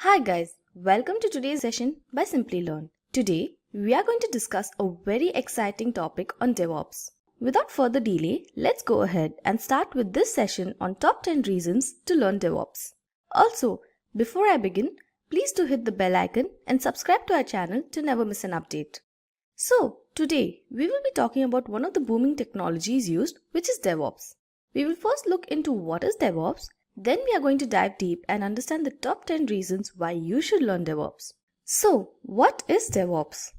Hi guys, welcome to today's session by Simplilearn. Today, we are going to discuss a very exciting topic on DevOps. Without further delay, let's go ahead and start with this session on top 10 reasons to learn DevOps. Also, before I begin, please do hit the bell icon and subscribe to our channel to never miss an update. So, today, we will be talking about one of the booming technologies used, which is DevOps. We will first look into what is DevOps. Then we are going to dive deep and understand the top 10 reasons why you should learn DevOps. So, what is DevOps?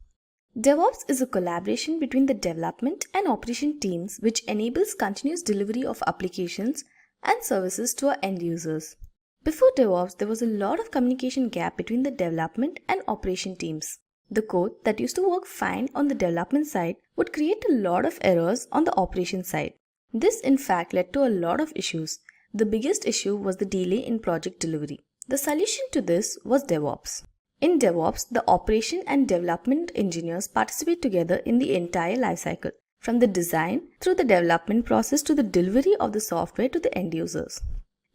DevOps is a collaboration between the development and operation teams which enables continuous delivery of applications and services to our end users. Before DevOps, there was a lot of communication gap between the development and operation teams. The code that used to work fine on the development side would create a lot of errors on the operation side. This in fact led to a lot of issues. The biggest issue was the delay in project delivery. The solution to this was DevOps. In DevOps, the operation and development engineers participate together in the entire lifecycle, from the design through the development process to the delivery of the software to the end users.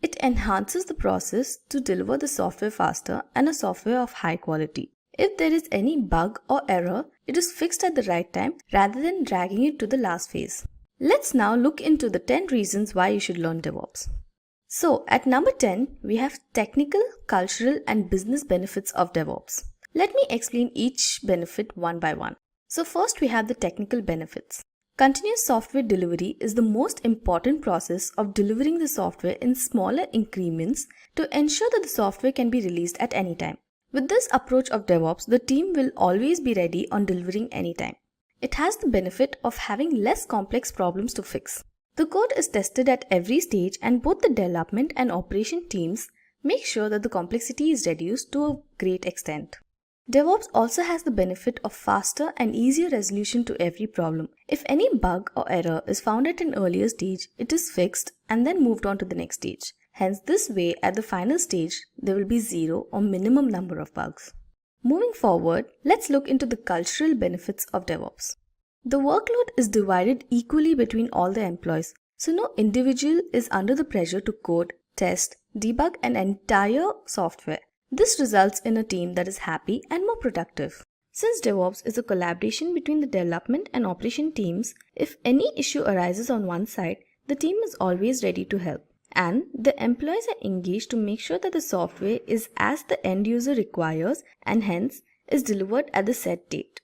It enhances the process to deliver the software faster and a software of high quality. If there is any bug or error, it is fixed at the right time rather than dragging it to the last phase. Let's now look into the 10 reasons why you should learn DevOps. So, at number 10, we have technical, cultural, and business benefits of DevOps. Let me explain each benefit one by one. So, first we have the technical benefits. Continuous software delivery is the most important process of delivering the software in smaller increments to ensure that the software can be released at any time. With this approach of DevOps, the team will always be ready on delivering anytime. It has the benefit of having less complex problems to fix. The code is tested at every stage and both the development and operation teams make sure that the complexity is reduced to a great extent. DevOps also has the benefit of faster and easier resolution to every problem. If any bug or error is found at an earlier stage, it is fixed and then moved on to the next stage. Hence, this way at the final stage, there will be zero or minimum number of bugs. Moving forward, let's look into the cultural benefits of DevOps. The workload is divided equally between all the employees, so no individual is under the pressure to code, test, debug an entire software. This results in a team that is happy and more productive. Since DevOps is a collaboration between the development and operation teams, if any issue arises on one side, the team is always ready to help. And the employees are engaged to make sure that the software is as the end user requires and hence is delivered at the set date.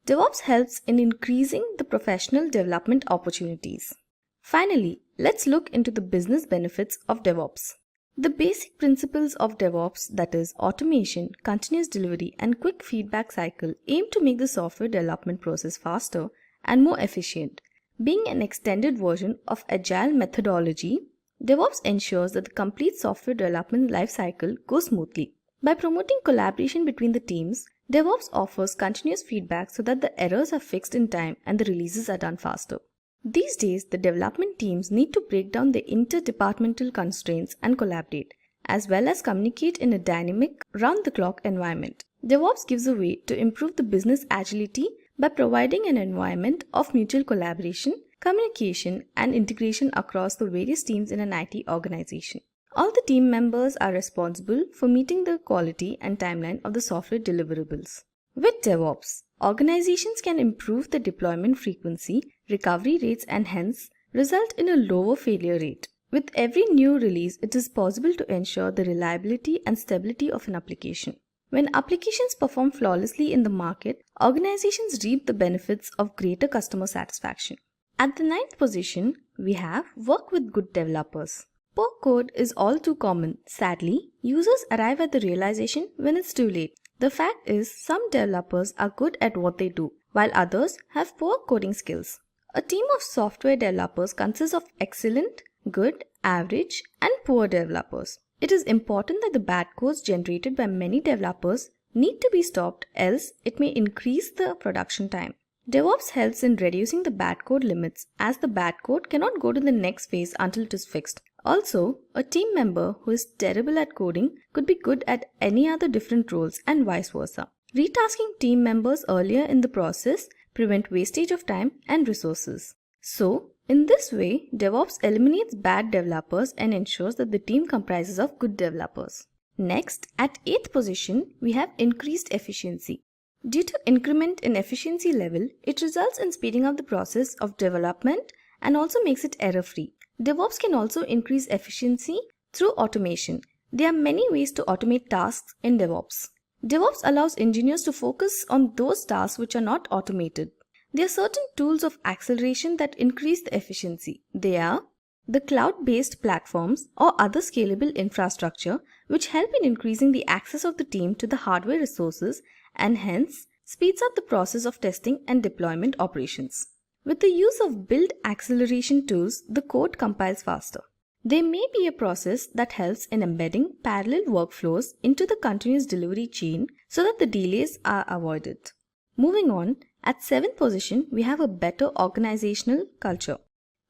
DevOps helps in increasing the professional development opportunities. Finally, let's look into the business benefits of DevOps. The basic principles of DevOps, that is automation, continuous delivery, and quick feedback cycle, aim to make the software development process faster and more efficient. Being an extended version of agile methodology, DevOps ensures that the complete software development lifecycle goes smoothly. By promoting collaboration between the teams, DevOps offers continuous feedback so that the errors are fixed in time and the releases are done faster. These days, the development teams need to break down the interdepartmental constraints and collaborate, as well as communicate in a dynamic, round-the-clock environment. DevOps gives a way to improve the business agility by providing an environment of mutual collaboration, communication, and integration across the various teams in an IT organization. All the team members are responsible for meeting the quality and timeline of the software deliverables. With DevOps, organizations can improve the deployment frequency, recovery rates, and hence result in a lower failure rate. With every new release, it is possible to ensure the reliability and stability of an application. When applications perform flawlessly in the market, organizations reap the benefits of greater customer satisfaction. At the 9th position, we have work with good developers. Poor code is all too common. Sadly, users arrive at the realization when it's too late. The fact is, some developers are good at what they do, while others have poor coding skills. A team of software developers consists of excellent, good, average, and poor developers. It is important that the bad codes generated by many developers need to be stopped, else it may increase the production time. DevOps helps in reducing the bad code limits, as the bad code cannot go to the next phase until it is fixed. Also, a team member who is terrible at coding could be good at any other different roles and vice versa. Retasking team members earlier in the process prevent wastage of time and resources. So, in this way, DevOps eliminates bad developers and ensures that the team comprises of good developers. Next, at 8th position, we have increased efficiency. Due to increment in efficiency level, it results in speeding up the process of development and also makes it error-free. DevOps can also increase efficiency through automation. There are many ways to automate tasks in DevOps. DevOps allows engineers to focus on those tasks which are not automated. There are certain tools of acceleration that increase the efficiency. They are the cloud-based platforms or other scalable infrastructure which help in increasing the access of the team to the hardware resources and hence speeds up the process of testing and deployment operations. With the use of build acceleration tools, the code compiles faster. There may be a process that helps in embedding parallel workflows into the continuous delivery chain so that the delays are avoided. Moving on, at 7th position, we have a better organizational culture.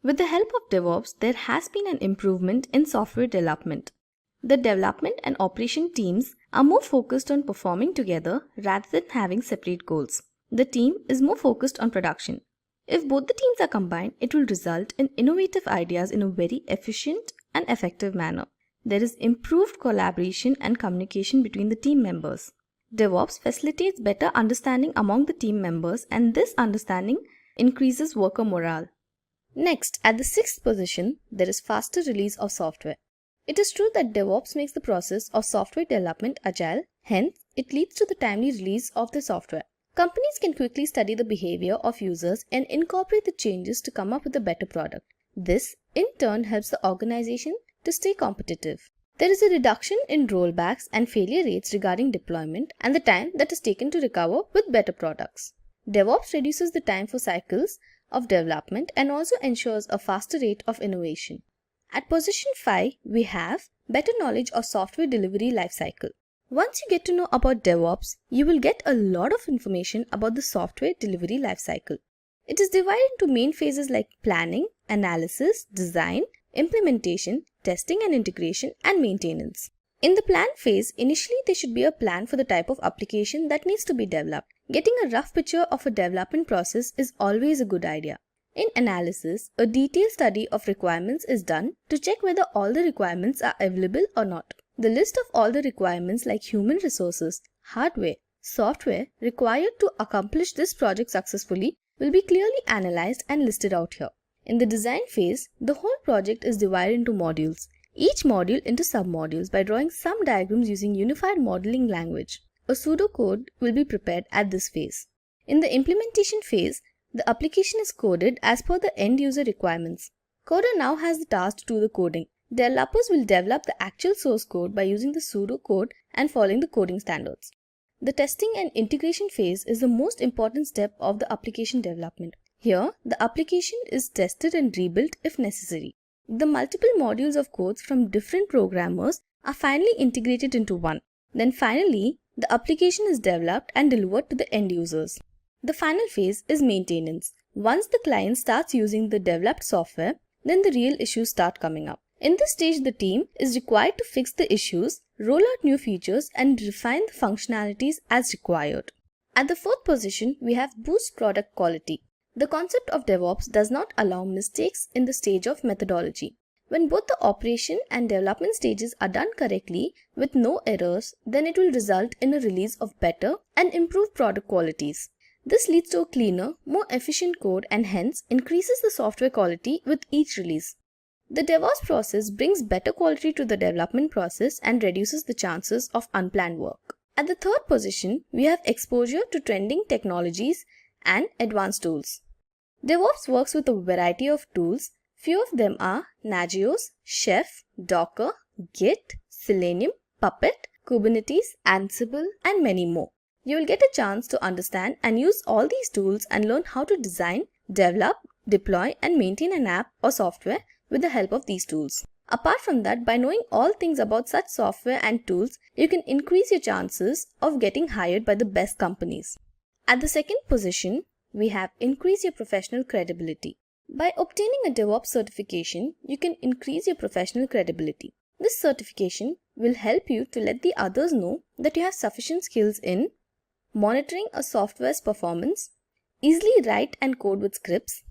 With the help of DevOps, there has been an improvement in software development. The development and operation teams are more focused on performing together rather than having separate goals. The team is more focused on production. If both the teams are combined, it will result in innovative ideas in a very efficient and effective manner. There is improved collaboration and communication between the team members. DevOps facilitates better understanding among the team members, and this understanding increases worker morale. Next, at the 6th position, there is faster release of software. It is true that DevOps makes the process of software development agile, hence it leads to the timely release of the software. Companies can quickly study the behavior of users and incorporate the changes to come up with a better product. This, in turn, helps the organization to stay competitive. There is a reduction in rollbacks and failure rates regarding deployment and the time that is taken to recover with better products. DevOps reduces the time for cycles of development and also ensures a faster rate of innovation. At position 5, we have better knowledge of software delivery lifecycle. Once you get to know about DevOps, you will get a lot of information about the software delivery lifecycle. It is divided into main phases like planning, analysis, design, implementation, testing and integration, and maintenance. In the plan phase, initially there should be a plan for the type of application that needs to be developed. Getting a rough picture of a development process is always a good idea. In analysis, a detailed study of requirements is done to check whether all the requirements are available or not. The list of all the requirements like human resources, hardware, software required to accomplish this project successfully will be clearly analyzed and listed out here. In the design phase, the whole project is divided into modules, each module into submodules by drawing some diagrams using unified modeling language. A pseudocode will be prepared at this phase. In the implementation phase, the application is coded as per the end user requirements. Coder now has the task to do the coding. Developers will develop the actual source code by using the pseudocode and following the coding standards. The testing and integration phase is the most important step of the application development. Here, the application is tested and rebuilt if necessary. The multiple modules of codes from different programmers are finally integrated into one. Then finally, the application is developed and delivered to the end users. The final phase is maintenance. Once the client starts using the developed software, then the real issues start coming up. In this stage, the team is required to fix the issues, roll out new features, and refine the functionalities as required. At the 4th position, we have boost product quality. The concept of DevOps does not allow mistakes in the stage of methodology. When both the operation and development stages are done correctly with no errors, then it will result in a release of better and improved product qualities. This leads to a cleaner, more efficient code and hence increases the software quality with each release. The DevOps process brings better quality to the development process and reduces the chances of unplanned work. At the 3rd position, we have exposure to trending technologies and advanced tools. DevOps works with a variety of tools. Few of them are Nagios, Chef, Docker, Git, Selenium, Puppet, Kubernetes, Ansible, and many more. You will get a chance to understand and use all these tools and learn how to design, develop, deploy, and maintain an app or software with the help of these tools. Apart from that, by knowing all things about such software and tools, you can increase your chances of getting hired by the best companies. At the 2nd position, we have increase your professional credibility. By obtaining a DevOps certification, you can increase your professional credibility. This certification will help you to let the others know that you have sufficient skills in monitoring a software's performance, easily write and code with scripts,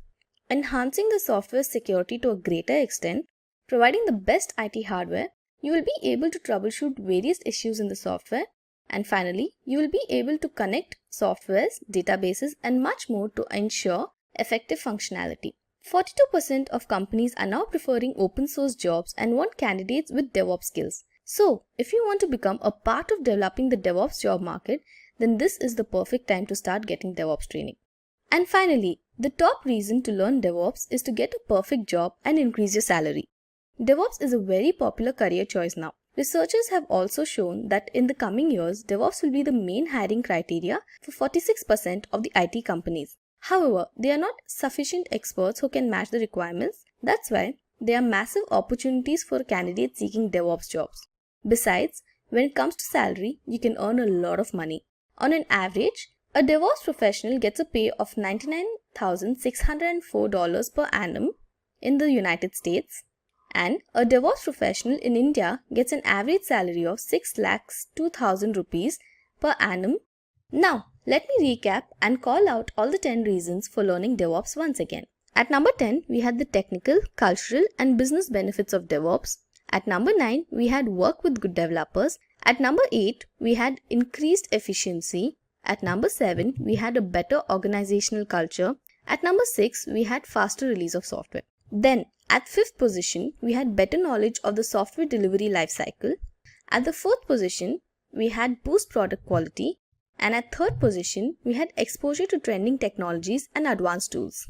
enhancing the software's security to a greater extent, providing the best IT hardware, You will be able to troubleshoot various issues in the software. And finally, you will be able to connect softwares, databases, and much more to ensure effective functionality. 42% of companies are now preferring open source jobs and want candidates with DevOps skills. So, if you want to become a part of developing the DevOps job market, then this is the perfect time to start getting DevOps training. And finally, the top reason to learn DevOps is to get a perfect job and increase your salary. DevOps is a very popular career choice now. Researchers have also shown that in the coming years, DevOps will be the main hiring criteria for 46% of the IT companies. However, there are not sufficient experts who can match the requirements. That's why there are massive opportunities for candidates seeking DevOps jobs. Besides, when it comes to salary, you can earn a lot of money. On an average, a DevOps professional gets a pay of $99,604 per annum in the United States, and a DevOps professional in India gets an average salary of 6,02,000 rupees per annum. Now, let me recap and call out all the 10 reasons for learning DevOps once again. At number 10, we had the technical, cultural, and business benefits of DevOps. At number 9, we had work with good developers. At number 8, we had increased efficiency. At number 7, we had a better organizational culture. At number 6, we had faster release of software. Then, at 5th position, we had better knowledge of the software delivery lifecycle. At the 4th position, we had boost product quality. And at 3rd position, we had exposure to trending technologies and advanced tools.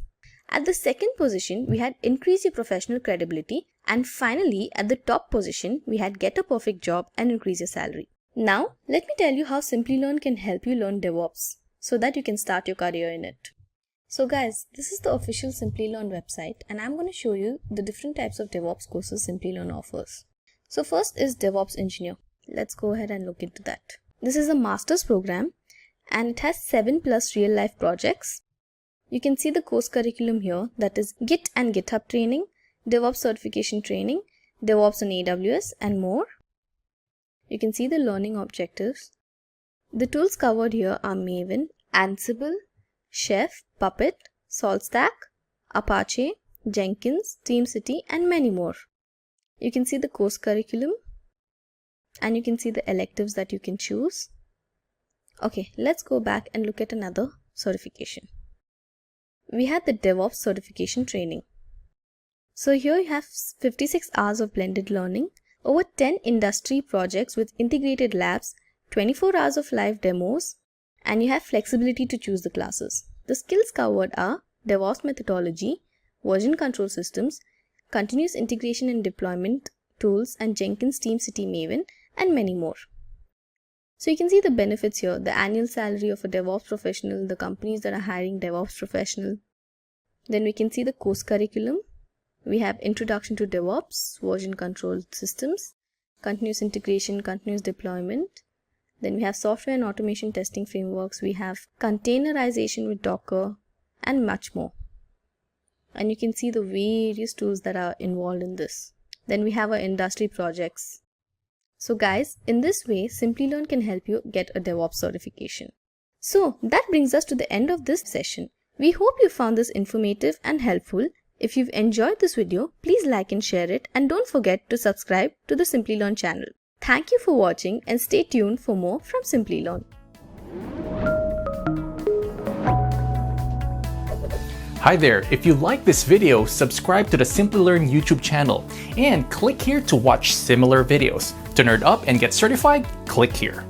At the 2nd position, we had increase your professional credibility. And finally, at the top position, we had get a perfect job and increase your salary. Now, let me tell you how Simplilearn can help you learn DevOps so that you can start your career in it. So guys, this is the official Simplilearn website and I'm going to show you the different types of DevOps courses Simplilearn offers. So first is DevOps Engineer. Let's go ahead and look into that. This is a master's program and it has 7+ real life projects. You can see the course curriculum here, that is Git and GitHub training, DevOps certification training, DevOps on AWS and more. You can see the learning objectives. The tools covered here are Maven, Ansible, Chef, Puppet, SaltStack, Apache, Jenkins, TeamCity and many more. You can see the course curriculum and you can see the electives that you can choose. Okay, let's go back and look at another certification. We had the DevOps certification training. So here you have 56 hours of blended learning, over 10 industry projects with integrated labs, 24 hours of live demos, and you have flexibility to choose the classes. The skills covered are DevOps methodology, version control systems, continuous integration and deployment tools, and Jenkins, TeamCity, Maven, and many more. So you can see the benefits here, the annual salary of a DevOps professional, the companies that are hiring DevOps professional. Then we can see the course curriculum. We have Introduction to DevOps, version control systems, continuous integration, continuous deployment. Then we have software and automation testing frameworks. We have containerization with Docker and much more. And you can see the various tools that are involved in this. Then we have our industry projects. So guys, in this way, Simplilearn can help you get a DevOps certification. So that brings us to the end of this session. We hope you found this informative and helpful. If you've enjoyed this video, please like and share it, and don't forget to subscribe to the Simplilearn channel. Thank you for watching and stay tuned for more from Simplilearn. Hi there, if you like this video, subscribe to the Simplilearn YouTube channel and click here to watch similar videos. To nerd up and get certified, click here.